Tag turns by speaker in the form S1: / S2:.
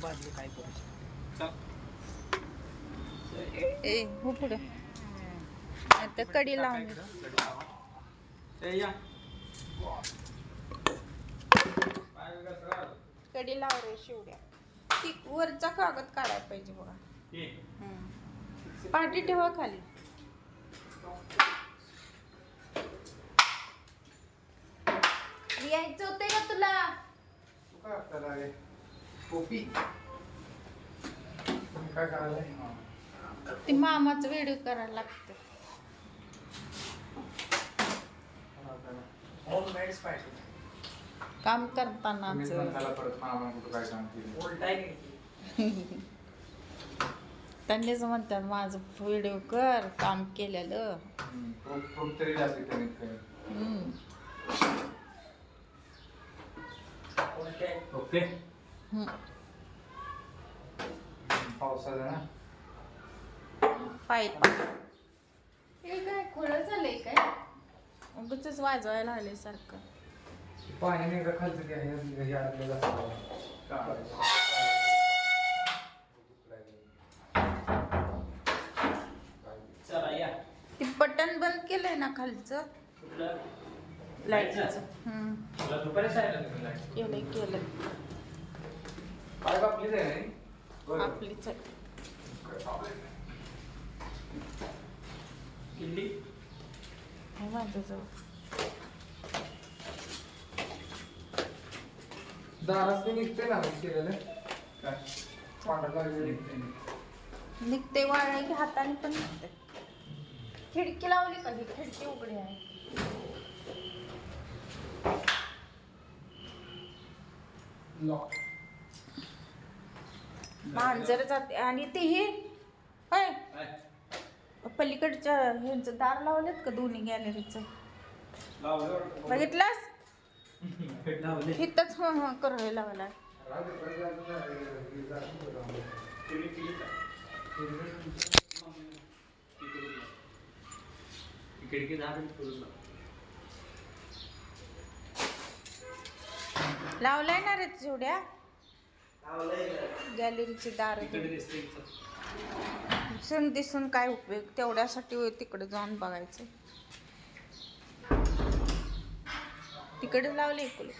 S1: बाजू काय करू शकतो.
S2: ए हो पुढे आता कडी लावून कडी लाव रे शिवड्या. ती वरचा कागद काढायला पाहिजे बघा. पाठी ठेवा खाली. यायचं होते का तुला? ती मामाचं व्हिडिओ करायला लागतं. काम करताना त्यांनीच म्हणतात माझं व्हिडिओ कर काम केलेलं.
S1: ओके
S3: पावसाला ना
S2: पाईप हे काय खोळं झालंय काय उगाचच वाजवायला आले सारखं.
S3: पाणी नाही खालचं
S1: चला या.
S2: ते बटन बंद केलंय ना खालचं लाईटचं. केलंय
S3: आपलीच आहे
S2: आपलीच आहे.
S1: किल्ली
S2: हे माझ्याजवळ
S3: दारात निघते ना केलेलं काय पांढरा
S2: निघते वाळे की हाताने पण निघते. खिडकी लावली का? ही खिडकी उघडी आहे. मांजर जाते आणि ते हे होय पलीकडच्या ह्यांचं दार लावलेत का दोन्ही गॅलरीचं बघितलंस? इथंच करायला लावला.
S1: खिडकी
S2: लावलाय ना रे जेवढ्या गॅलरीची दार. दिसून दिसून काय उपयोग, तेवढ्यासाठी तिकडे जाऊन बघायचं. तिकडे लावले इकडे.